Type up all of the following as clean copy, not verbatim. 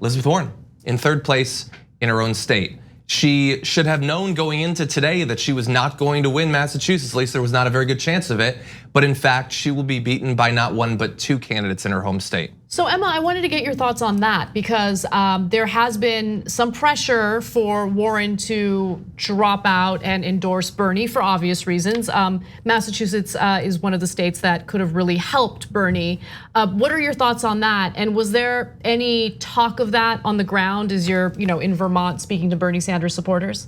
Elizabeth Warren in third place in her own state. She should have known going into today that she was not going to win Massachusetts. At least there was not a very good chance of it. But in fact, she will be beaten by not one, but two candidates in her home state. So Emma, I wanted to get your thoughts on that because there has been some pressure for Warren to drop out and endorse Bernie for obvious reasons. Massachusetts is one of the states that could have really helped Bernie. What are your thoughts on that? And was there any talk of that on the ground as you're in Vermont speaking to Bernie Sanders supporters?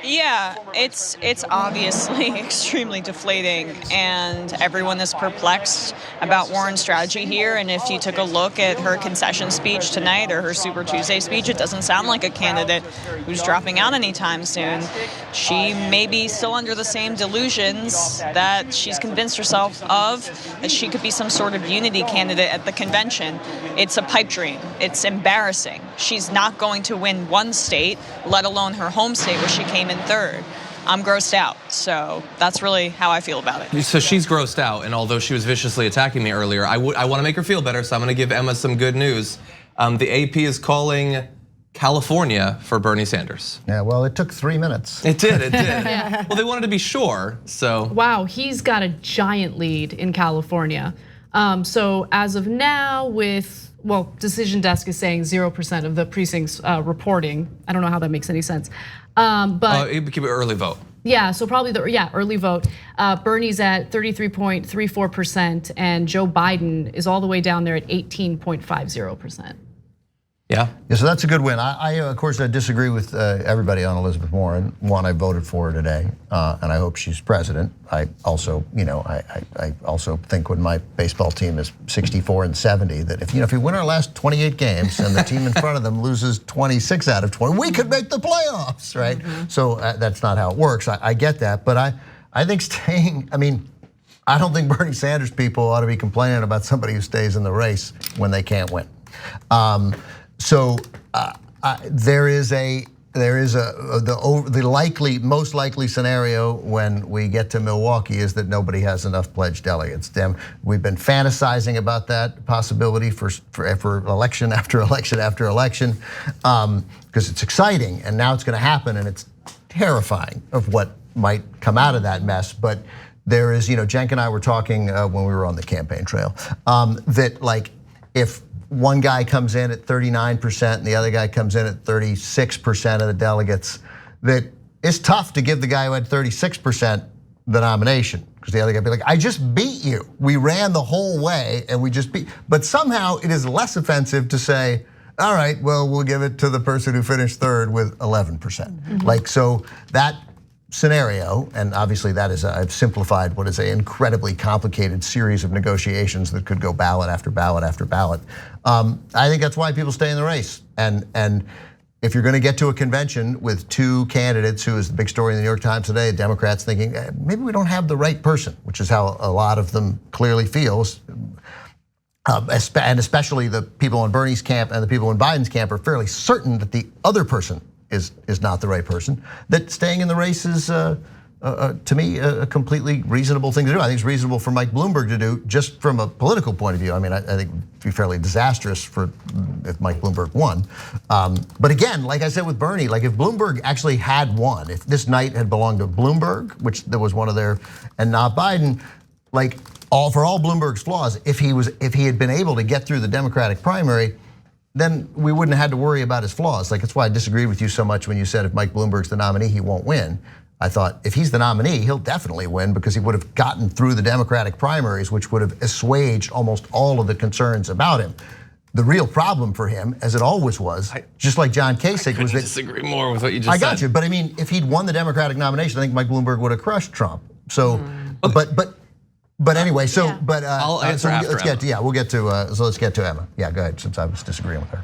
Yeah, it's obviously extremely deflating, and everyone is perplexed about Warren's strategy here. And if you took a look at her concession speech tonight or her Super Tuesday speech, it doesn't sound like a candidate who's dropping out anytime soon. She may be still under the same delusions that she's convinced herself of, that she could be some sort of unity candidate at the convention. It's a pipe dream. It's embarrassing. She's not going to win one state, let alone her home state where she came in third. I'm grossed out, so that's really how I feel about it. So she's grossed out, and although she was viciously attacking me earlier, I want to make her feel better, so I'm going to give Emma some good news. The AP is calling California for Bernie Sanders. Yeah, well, it took 3 minutes. It did. Yeah. Well, they wanted to be sure, so. Wow, he's got a giant lead in California. So as of now Decision Desk is saying 0% of the precincts reporting. I don't know how that makes any sense. But it became an early vote. Yeah, so probably early vote. Bernie's at 33.34% and Joe Biden is all the way down there at 18.50%. Yeah, so that's a good win. I of course disagree with everybody on Elizabeth Warren. One, I voted for her today, and I hope she's president. I also, I also think when my baseball team is 64-70, that if we win our last 28 games and the team in front of them loses 26 out of 20, we could make the playoffs, right? So that's not how it works. I get that, but I think staying. I don't think Bernie Sanders people ought to be complaining about somebody who stays in the race when they can't win. So there is the most likely scenario when we get to Milwaukee is that nobody has enough pledged delegates. We've been fantasizing about that possibility for election after election after election because it's exciting, and now it's going to happen, and it's terrifying of what might come out of that mess. But there is, Cenk and I were talking when we were on the campaign trail that if one guy comes in at 39% and the other guy comes in at 36% of the delegates, that it's tough to give the guy who had 36% the nomination, because the other guy would be like, I just beat you. We ran the whole way and we just beat. But somehow it is less offensive to say, all right, well, we'll give it to the person who finished third with 11%. So that scenario, and obviously that is, I've simplified what is an incredibly complicated series of negotiations that could go ballot after ballot after ballot. I think that's why people stay in the race. And if you're going to get to a convention with two candidates, who is the big story in the New York Times today, Democrats thinking maybe we don't have the right person, which is how a lot of them clearly feels. And especially the people in Bernie's camp and the people in Biden's camp are fairly certain that the other person is not the right person, that staying in the race is, to me, a completely reasonable thing to do. I think it's reasonable for Mike Bloomberg to do, just from a political point of view. I think it'd be fairly disastrous if Mike Bloomberg won. But again, like I said with Bernie, if Bloomberg actually had won, if this night had belonged to Bloomberg, which there was one of their, and not Biden, for all Bloomberg's flaws, if he had been able to get through the Democratic primary, then we wouldn't have had to worry about his flaws. That's why I disagreed with you so much when you said if Mike Bloomberg's the nominee, he won't win. I thought if he's the nominee, he'll definitely win because he would have gotten through the Democratic primaries, which would have assuaged almost all of the concerns about him. The real problem for him, as it always was, just like John Kasich, was that— I disagree more with what you just said. I got you, but if he'd won the Democratic nomination, I think Mike Bloomberg would have crushed Trump. So, but anyway, I'll answer after Emma. We'll get to, so let's get to Emma. Yeah, go ahead, since I was disagreeing with her.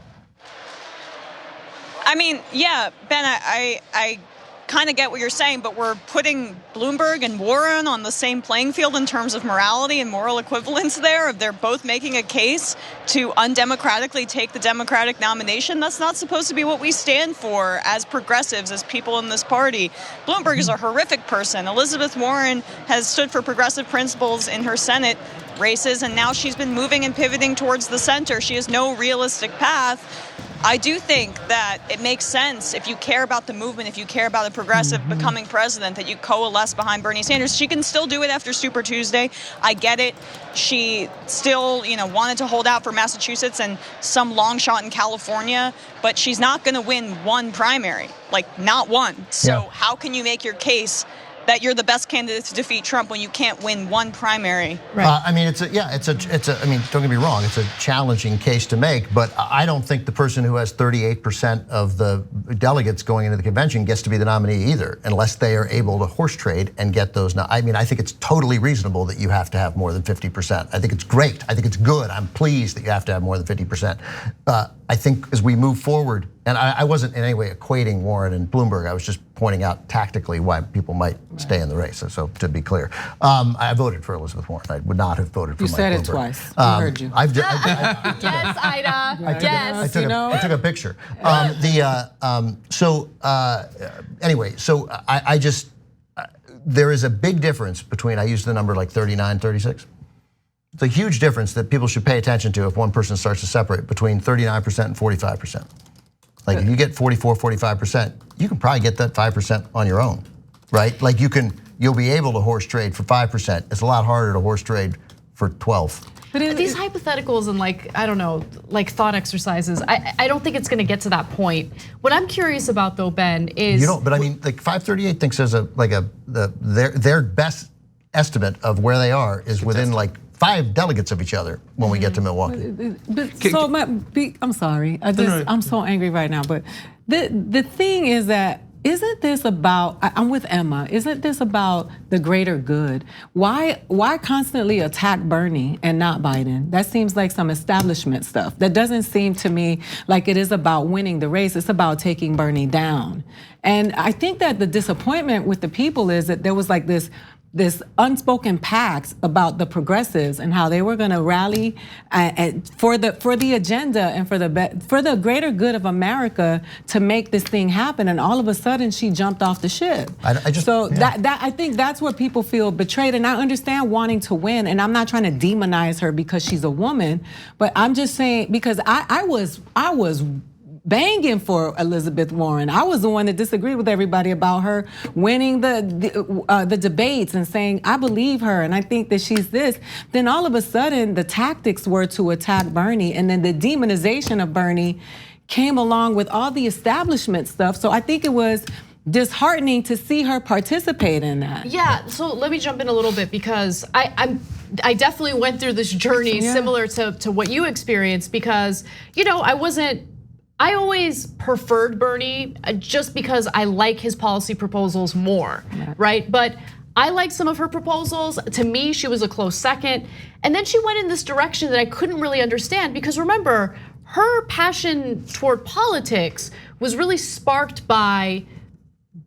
Ben, I kind of get what you're saying, but we're putting Bloomberg and Warren on the same playing field in terms of morality and moral equivalence there. If they're both making a case to undemocratically take the Democratic nomination, that's not supposed to be what we stand for as progressives, as people in this party. Bloomberg is a horrific person. Elizabeth Warren has stood for progressive principles in her Senate races, and now she's been moving and pivoting towards the center. She has no realistic path. I do think that it makes sense if you care about the movement, if you care about a progressive becoming president, that you coalesce behind Bernie Sanders. She can still do it after Super Tuesday. I get it. She still, wanted to hold out for Massachusetts and some long shot in California, but she's not going to win one primary, not one. So how can you make your case that you're the best candidate to defeat Trump when you can't win one primary? Right. I mean, don't get me wrong, it's a challenging case to make, but I don't think the person who has 38% of the delegates going into the convention gets to be the nominee either, unless they are able to horse trade and get those. I think it's totally reasonable that you have to have more than 50%. I think it's great. I think it's good. I'm pleased that you have to have more than 50%. I think as we move forward, and I wasn't in any way equating Warren and Bloomberg. I was just pointing out tactically why people might stay in the race. So to be clear, I voted for Elizabeth Warren. I would not have voted for Mike Bloomberg. You said it twice. I heard you. Yes, Ida. Yes. I took a picture. Anyway, I just, there is a big difference between, I used the number like 39, 36. It's a huge difference that people should pay attention to if one person starts to separate between 39% and 45%. Like if you get 44, 45%, you can probably get that 5% on your own, right? Like you'll be able to horse trade for 5%. It's a lot harder to horse trade for 12. But these hypotheticals and thought exercises, I don't think it's gonna get to that point. What I'm curious about though, Ben, is but I mean, 538 thinks their best estimate of where they are is within 5 delegates of each other when we get to Milwaukee. I'm sorry. I'm so angry right now. But the thing is that, isn't this about, I'm with Emma, isn't this about the greater good? Why constantly attack Bernie and not Biden? That seems like some establishment stuff. That doesn't seem to me like it is about winning the race. It's about taking Bernie down. And I think that the disappointment with the people is that there was this unspoken pact about the progressives and how they were going to rally for the agenda and for the greater good of America to make this thing happen. And all of a sudden, she jumped off the ship. I think that's what people feel betrayed. And I understand wanting to win. And I'm not trying to demonize her because she's a woman, but I'm just saying because I was banging for Elizabeth Warren. I was the one that disagreed with everybody about her winning the debates and saying, I believe her and I think that she's this. Then all of a sudden, the tactics were to attack Bernie, and then the demonization of Bernie came along with all the establishment stuff. So I think it was disheartening to see her participate in that. Yeah, so let me jump in a little bit because I definitely went through this journey similar to what you experienced because, I always preferred Bernie just because I like his policy proposals more, right? But I like some of her proposals. To me, she was a close second. And then she went in this direction that I couldn't really understand because remember, her passion toward politics was really sparked by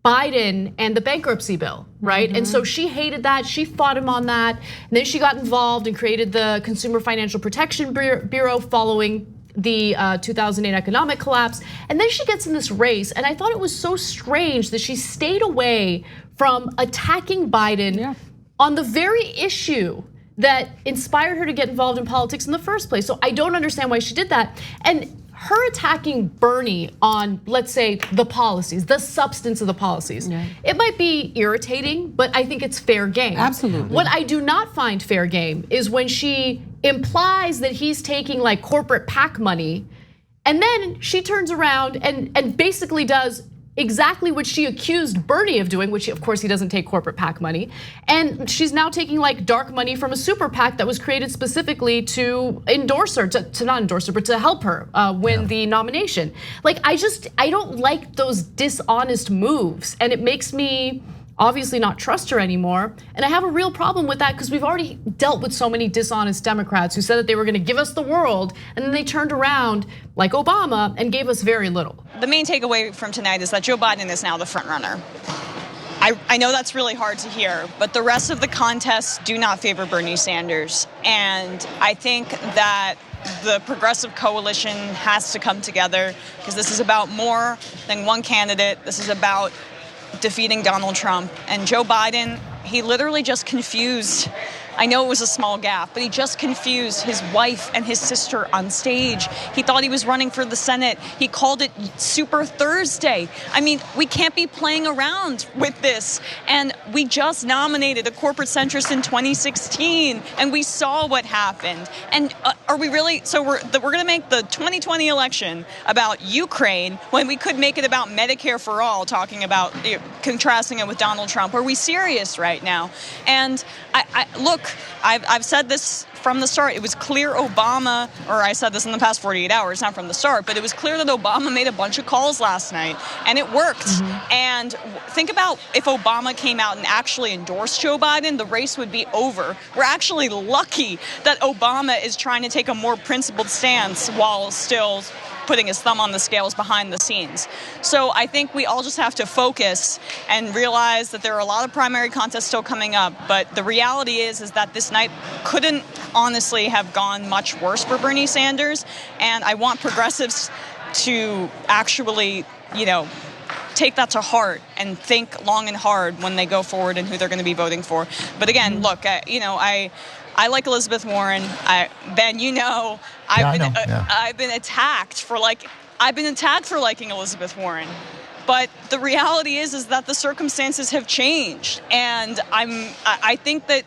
Biden and the bankruptcy bill, right? And so she hated that, she fought him on that. And then she got involved and created the Consumer Financial Protection Bureau following the 2008 economic collapse. And then she gets in this race, and I thought it was so strange that she stayed away from attacking Biden on the very issue that inspired her to get involved in politics in the first place. So I don't understand why she did that. And her attacking Bernie on, let's say, the policies, the substance of the policies, it might be irritating, but I think it's fair game. Absolutely. What I do not find fair game is when she implies that he's taking corporate PAC money, and then she turns around and basically does exactly what she accused Bernie of doing, which of course he doesn't take corporate PAC money. And she's now taking dark money from a super PAC that was created specifically to endorse her, to not endorse her, but to help her win the nomination. I don't like those dishonest moves, and it makes me obviously not trust her anymore. And I have a real problem with that because we've already dealt with so many dishonest Democrats who said that they were gonna give us the world, and then they turned around like Obama and gave us very little. The main takeaway from tonight is that Joe Biden is now the front runner. I know that's really hard to hear, but the rest of the contests do not favor Bernie Sanders. And I think that the progressive coalition has to come together because this is about more than one candidate. This is about defeating Donald Trump. And Joe Biden, he literally just confused I know it was a small gaffe, but he just confused his wife and his sister on stage. He thought he was running for the Senate. He called it Super Thursday. I mean, we can't be playing around with this. And we just nominated a corporate centrist in 2016, and we saw what happened. And are we really, so we're going to make the 2020 election about Ukraine when we could make it about Medicare for all, talking about, contrasting it with Donald Trump? Are we serious right now? And look, I've said this from the start. It was clear Obama, or I said this in the past 48 hours, not from the start, but it was clear that Obama made a bunch of calls last night, and it worked. And think about if Obama came out and actually endorsed Joe Biden, the race would be over. We're actually lucky that Obama is trying to take a more principled stance while still putting his thumb on the scales behind the scenes. So I think we all just have to focus and realize that there are a lot of primary contests still coming up, but the reality is that this night couldn't honestly have gone much worse for Bernie Sanders, and I want progressives to actually, take that to heart and think long and hard when they go forward and who they're going to be voting for. But again, look, I like Elizabeth Warren. Ben, I've been attacked for liking Elizabeth Warren. But the reality is that the circumstances have changed, and I think that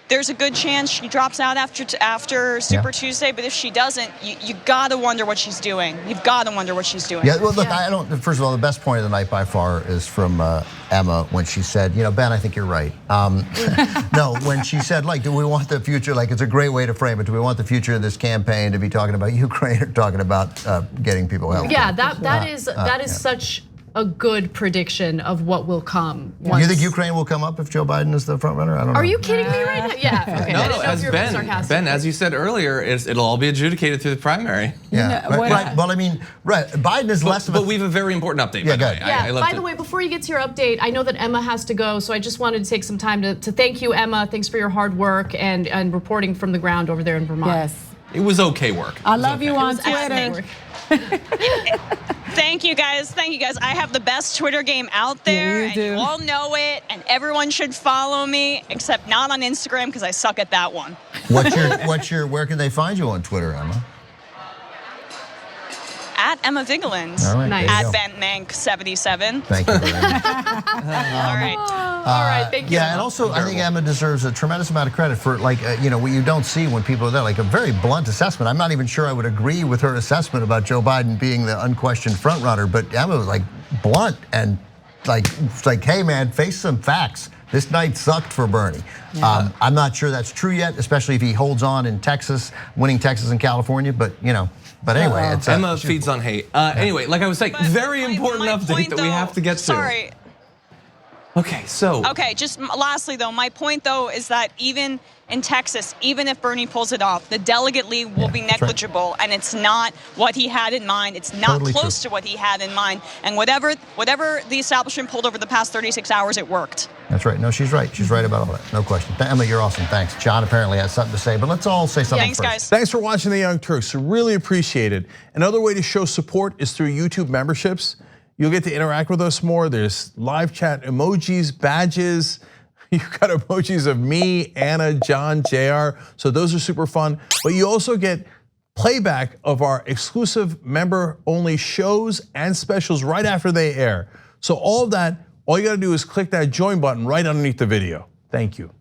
there's a good chance she drops out after Super Tuesday. But if she doesn't, you gotta wonder what she's doing. You've gotta wonder what she's doing. Yeah, well, look, I don't. First of all, the best point of the night by far is from Emma when she said, Ben, I think you're right. No, when she said, do we want the future? It's a great way to frame it. Do we want the future of this campaign to be talking about Ukraine or talking about getting people help? Yeah, that is such a good prediction of what will come. Do you think Ukraine will come up if Joe Biden is the front runner? I don't know. Are you kidding me right now? Yeah. Okay. No, as Ben, as you said earlier, it'll all be adjudicated through the primary. Yeah, right. Well, Biden is less of a. But we have a very important update. Yeah, by the way. Yeah. By the way, before you get to your update, I know that Emma has to go, so I just wanted to take some time to thank you, Emma. Thanks for your hard work and reporting from the ground over there in Vermont. Yes. It was okay work. I love you on Twitter. Thank you guys. I have the best Twitter game out there, and you all know it, and everyone should follow me, except not on Instagram because I suck at that one. Where can they find you on Twitter, Emma? At Emma Vigeland. All right, nice. At BentMank77. Thank you very much. All right. All right, thank you. Yeah, and also I think Emma deserves a tremendous amount of credit for what you don't see when people are there, a very blunt assessment. I'm not even sure I would agree with her assessment about Joe Biden being the unquestioned front runner, but Emma was blunt and hey man, face some facts. This night sucked for Bernie. Yeah. I'm not sure that's true yet, especially if he holds on in Texas, winning Texas and California, but anyway, it's Emma feeds on hate. Anyway, like I was saying, very important update that we have to get to. Sorry. Okay, so. Okay, just lastly though, my point though is that even in Texas, even if Bernie pulls it off, the delegate lead will be negligible, and it's not what he had in mind. It's not totally close to what he had in mind. And whatever the establishment pulled over the past 36 hours, it worked. That's right. No, she's right. She's right about all that. No question. Emma, you're awesome. Thanks. John apparently has something to say, but let's all say something Thanks, first. guys. Thanks for watching The Young Turks. Really appreciate it. Another way to show support is through YouTube memberships. You'll get to interact with us more. There's live chat emojis, badges. You've got emojis of me, Anna, John, JR. So those are super fun. But you also get playback of our exclusive member-only shows and specials right after they air. So all of that, all you gotta do is click that join button right underneath the video. Thank you.